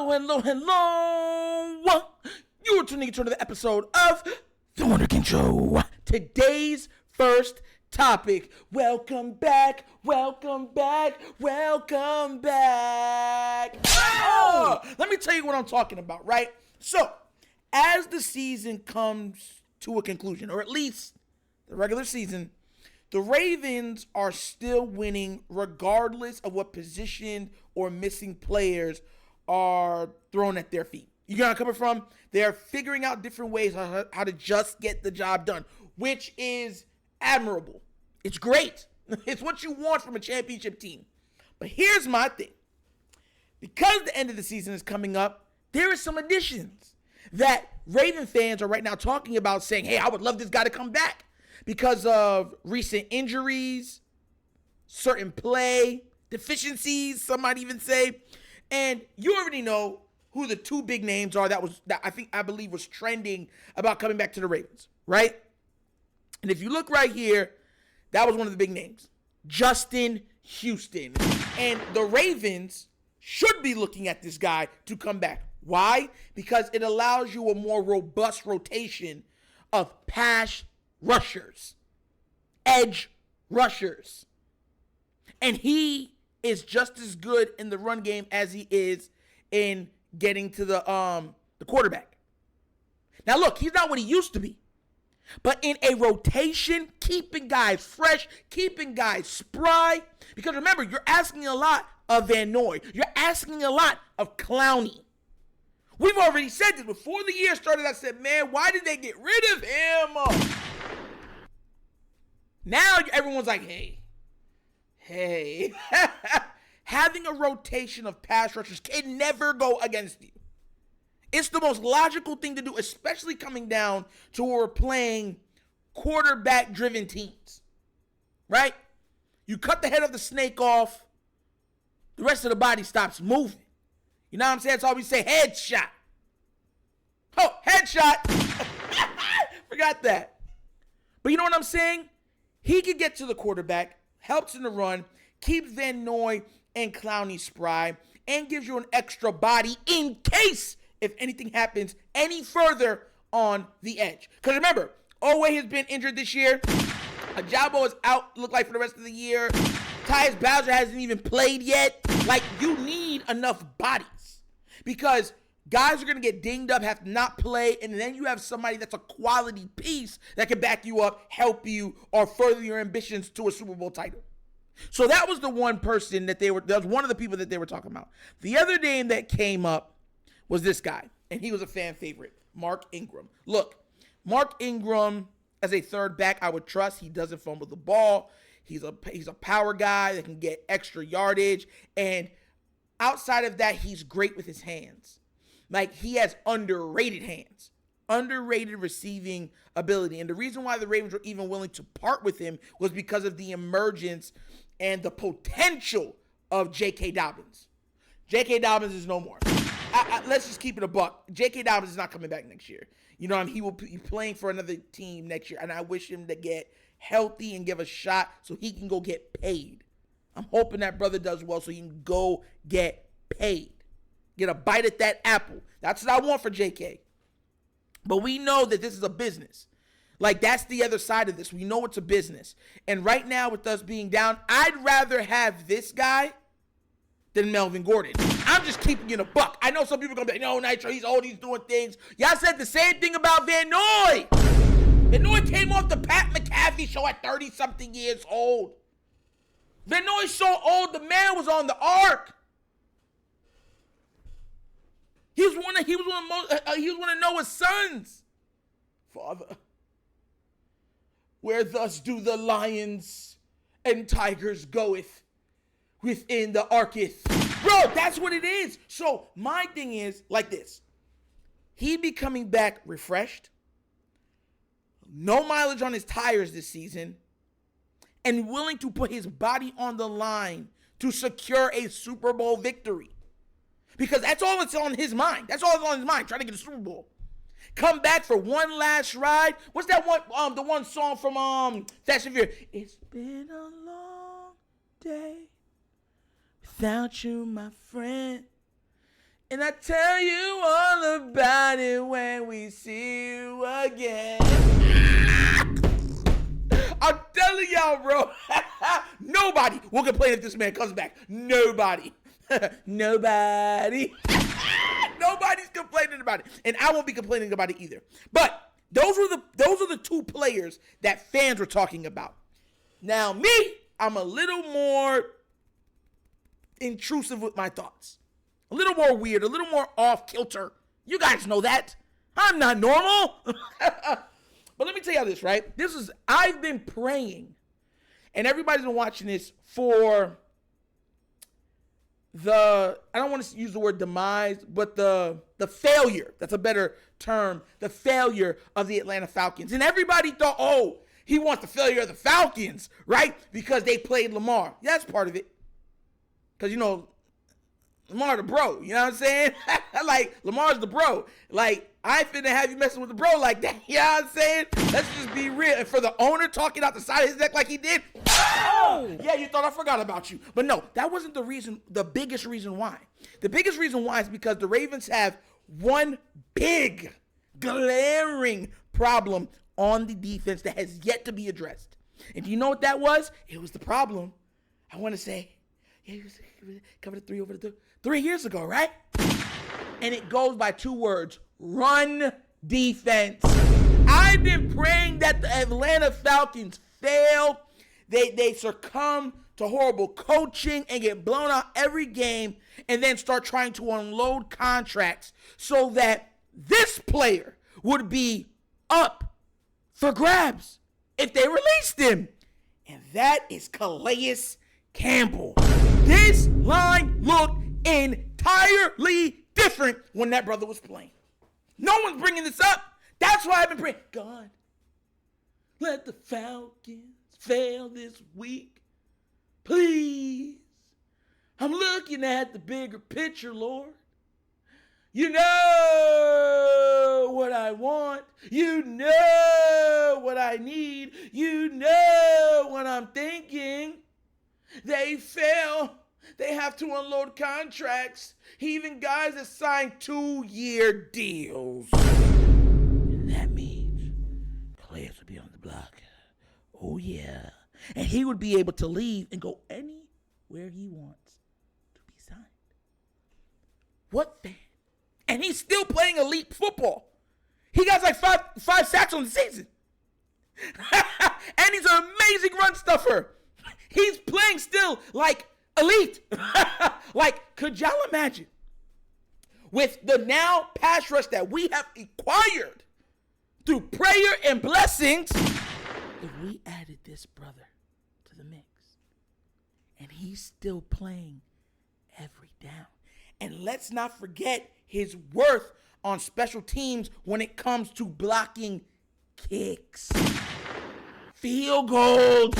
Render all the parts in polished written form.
Hello. You are tuning into another episode of The Wonder King Show. Today's first topic. Welcome back. Let me tell you what I'm talking about, right? So, as the season comes to a conclusion, or at least the regular season, the Ravens are still winning regardless of what position or missing players are thrown at their feet. You know where I'm coming from? They're figuring out different ways how to just get the job done, which is admirable. It's great. It's what you want from a championship team. But here's my thing. Because the end of the season is coming up, there are some additions that Raven fans are right now talking about, saying, hey, I would love this guy to come back because of recent injuries, certain play deficiencies, some might even say. And you already know who the two big names are that I believe was trending about coming back to the Ravens, right? And if you look right here, that was one of the big names, Justin Houston. And the Ravens should be looking at this guy to come back. Why? Because it allows you a more robust rotation of pass rushers, edge rushers. And he is just as good in the run game as he is in getting to the quarterback. Now look, he's not what he used to be. But in a rotation, keeping guys fresh, keeping guys spry. Because remember, you're asking a lot of Van Noy. You're asking a lot of Clowney. We've already said this. Before the year started, I said, man, why did they get rid of him? Now everyone's like, hey. Having a rotation of pass rushers can never go against you. It's the most logical thing to do, especially coming down to where we're playing quarterback-driven teams, right? You cut the head of the snake off, the rest of the body stops moving. You know what I'm saying? That's all we say, headshot. Oh, headshot. Forgot that. But you know what I'm saying? He could get to the quarterback, helps in the run, keeps Van Noy and Clowney spry, and gives you an extra body in case if anything happens any further on the edge. Because remember, Owe has been injured this year. Ajabo is out, look like, for the rest of the year. Tyus Bowser hasn't even played yet. Like, you need enough bodies. Because guys are going to get dinged up, have to not play, and then you have somebody that's a quality piece that can back you up, help you, or further your ambitions to a Super Bowl title. So that was the one person that was one of the people that they were talking about. The other name that came up was this guy, and he was a fan favorite, Mark Ingram. Look, Mark Ingram, as a third back, I would trust. He doesn't fumble the ball. He's a power guy that can get extra yardage, and outside of that, he's great with his hands. Like, he has underrated hands, underrated receiving ability. And the reason why the Ravens were even willing to part with him was because of the emergence and the potential of J.K. Dobbins. J.K. Dobbins is no more. Let's just keep it a buck. J.K. Dobbins is not coming back next year. You know, he will be playing for another team next year, and I wish him to get healthy and give a shot so he can go get paid. I'm hoping that brother does well so he can go get paid. Get a bite at that apple. That's what I want for J.K. But we know that this is a business. Like, that's the other side of this. We know it's a business. And right now, with us being down, I'd rather have this guy than Melvin Gordon. I'm just keeping it a buck. I know some people are going to be like, no, Nitro, he's old, he's doing things. Y'all said the same thing about Van Noy. Van Noy came off the Pat McAfee show at 30-something years old. Van Noy's so old, the man was on the ark. He was one of Noah's sons. Father, where thus do the lions and tigers goeth within the arketh. Bro, that's what it is. So my thing is like this. He be coming back refreshed, no mileage on his tires this season, and willing to put his body on the line to secure a Super Bowl victory. Because that's all that's on his mind. That's all that's on his mind, trying to get a Super Bowl. Come back for one last ride. What's that one? The one song from Fast and Furious. It's been a long day without you, my friend. And I tell you all about it when we see you again. I'm telling y'all, bro. Nobody will complain if this man comes back. Nobody. Nobody. Nobody's complaining about it. And I won't be complaining about it either. But those are the two players that fans were talking about. Now, me, I'm a little more intrusive with my thoughts. A little more weird, a little more off kilter. You guys know that. I'm not normal. But let me tell you this, right? I've been praying, and everybody's been watching this for I don't want to use the word demise, but the failure, that's a better term, the failure of the Atlanta Falcons. And everybody thought, oh, he wants the failure of the Falcons, right? Because they played Lamar. Yeah, that's part of it. Because, Lamar the bro, you know what I'm saying? Like, Lamar's the bro. Like, I ain't finna have you messing with the bro like that, you know what I'm saying? Let's just be real. And for the owner talking out the side of his neck like he did, oh, yeah, you thought I forgot about you. But no, that wasn't the biggest reason why. The biggest reason why is because the Ravens have one big, glaring problem on the defense that has yet to be addressed. And do you know what that was? It was the problem, I want to say, yeah, covered the 3 over the 3 years ago, right? And it goes by 2 words: run defense. I've been praying that the Atlanta Falcons fail. They succumb to horrible coaching and get blown out every game and then start trying to unload contracts so that this player would be up for grabs if they released him. And that is Calais Campbell. This line looked entirely different when that brother was playing. No one's bringing this up. That's why I've been praying, God, let the Falcons fail this week. Please. I'm looking at the bigger picture, Lord. You know what I want. You know what I need. You know what I'm thinking. They fail. They have to unload contracts. Even guys that signed 2-year deals. And that means Calais would be on the block. Oh, yeah. And he would be able to leave and go anywhere he wants to be signed. What fan? And he's still playing elite football. He got like five sacks on the season. And he's an amazing run stuffer. He's playing still like elite. Like, could y'all imagine with the now pass rush that we have acquired through prayer and blessings, if we added this brother to the mix and he's still playing every down? And let's not forget his worth on special teams when it comes to blocking kicks, field goals.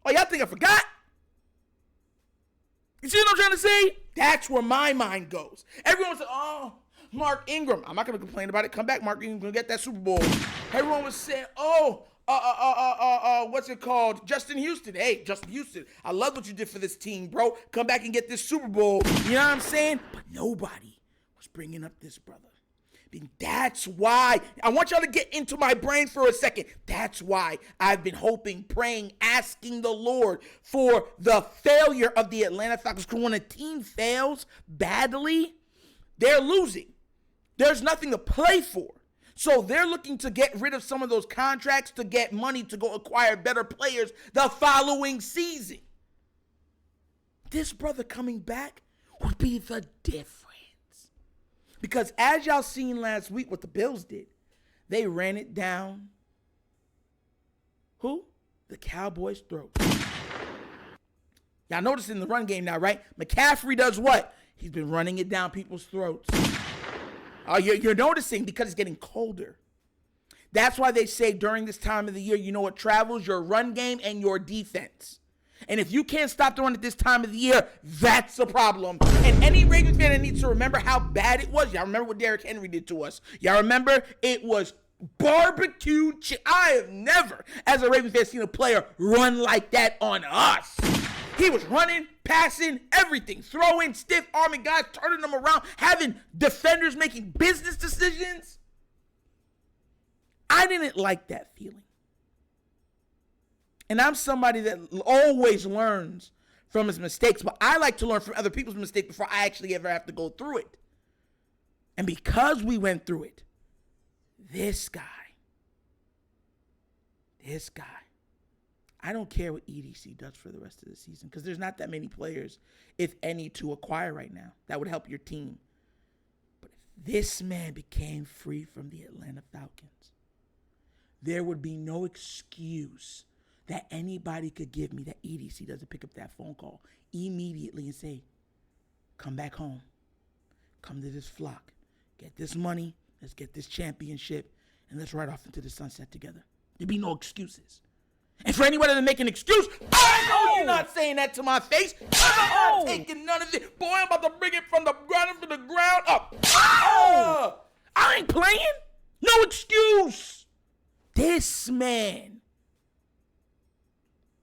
Oh, y'all think I forgot? You see what I'm trying to say? That's where my mind goes. Everyone said, oh, Mark Ingram. I'm not going to complain about it. Come back, Mark Ingram, going to get that Super Bowl. Everyone was saying, oh, what's it called? Justin Houston. Hey, Justin Houston, I love what you did for this team, bro. Come back and get this Super Bowl. You know what I'm saying? But nobody was bringing up this brother. And that's why I want y'all to get into my brain for a second. That's why I've been hoping, praying, asking the Lord for the failure of the Atlanta Falcons. Because when a team fails badly, they're losing. There's nothing to play for. So they're looking to get rid of some of those contracts to get money to go acquire better players the following season. This brother coming back would be the difference. Because as y'all seen last week what the Bills did, they ran it down. Who? The Cowboys' throat. Y'all notice in the run game now, right? McCaffrey does what? He's been running it down people's throats. You're noticing because it's getting colder. That's why they say during this time of the year, you know what travels? Your run game and your defense. And if you can't stop the run at this time of the year, that's a problem. And any Ravens fan that needs to remember how bad it was. Y'all remember what Derrick Henry did to us. Y'all remember it was barbecue chicken. I have never, as a Ravens fan, seen a player run like that on us. He was running passing, everything. Throwing, stiff arming guys, turning them around, having defenders making business decisions. I didn't like that feeling. And I'm somebody that always learns from his mistakes, but I like to learn from other people's mistakes before I actually ever have to go through it. And because we went through it, this guy, I don't care what EDC does for the rest of the season because there's not that many players, if any, to acquire right now that would help your team. But if this man became free from the Atlanta Falcons, there would be no excuse that anybody could give me that EDC doesn't pick up that phone call immediately and say, come back home. Come to this flock. Get this money. Let's get this championship. And let's ride off into the sunset together. There'd be no excuses. And for anybody to make an excuse, I know you're not saying that to my face. I'm not taking none of it. Boy, I'm about to bring it from the ground to the ground up. I ain't playing. No excuse. This man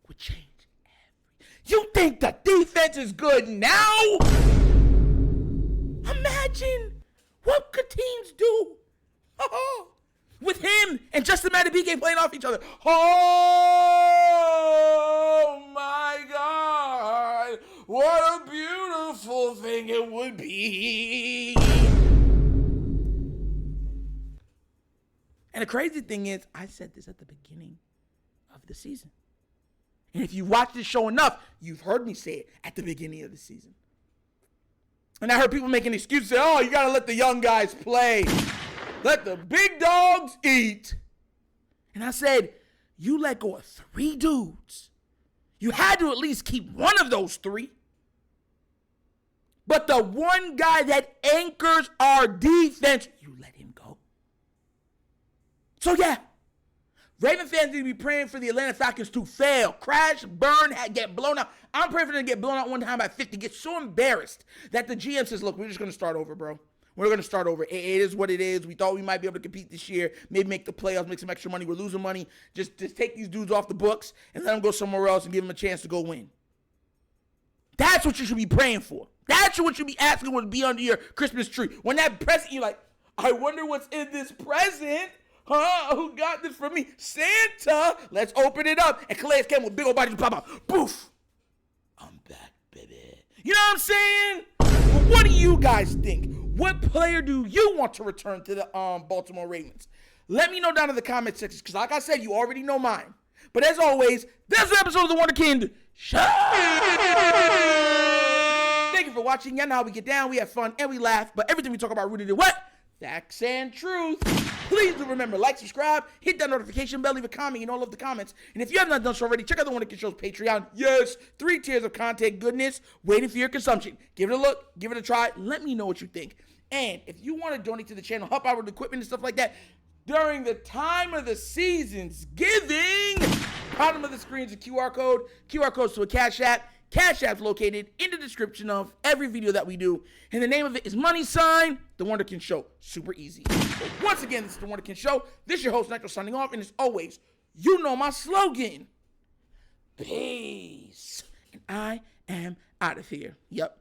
would change everything. You think the defense is good now? Imagine what could teams do with him and Justin Madubuike playing off each other. Oh my God, what a beautiful thing it would be. And the crazy thing is, I said this at the beginning of the season. And if you watch this show enough, you've heard me say it at the beginning of the season. And I heard people making excuses, say, oh, you got to let the young guys play. Let the big dogs eat. And I said, you let go of 3 dudes. You had to at least keep one of those 3. But the one guy that anchors our defense, you let him go. So yeah, Raven fans need to be praying for the Atlanta Falcons to fail, crash, burn, get blown out. I'm praying for them to get blown out one time by 50, get so embarrassed that the GM says, look, we're just going to start over, bro. We're going to start over. It is what it is. We thought we might be able to compete this year, maybe make the playoffs, make some extra money. We're losing money. Just take these dudes off the books and let them go somewhere else and give them a chance to go win. That's what you should be praying for. That's what you should be asking what to be under your Christmas tree. When that present, you're like, I wonder what's in this present. Huh? Who got this for me? Santa. Let's open it up. And Calais Campbell with big old body just pop out. Boof. I'm back, baby. You know what I'm saying? But what do you guys think? What player do you want to return to the Baltimore Ravens? Let me know down in the comment section, because like I said, you already know mine. But as always, this is an episode of The Wonder Kind Show. Thank you for watching. Y'all know how we get down. We have fun and we laugh. But everything we talk about rooted in what? Facts and truth. Please do remember, like, subscribe, hit that notification bell, leave a comment in all of the comments. And if you have not done so already, check out The Wunderkind Show's Patreon. Yes, 3 tiers of content goodness waiting for your consumption. Give it a look, give it a try. Let me know what you think. And if you want to donate to the channel, help out with equipment and stuff like that, during the time of the season's giving, bottom of the screen is a QR code. QR code's to a Cash App. Cash App's located in the description of every video that we do. And the name of it is The Wunderkind Show. Super easy. But once again, this is The Wunderkind Show. This is your host, Nitro, signing off. And as always, you know my slogan. Peace. And I am out of here. Yep.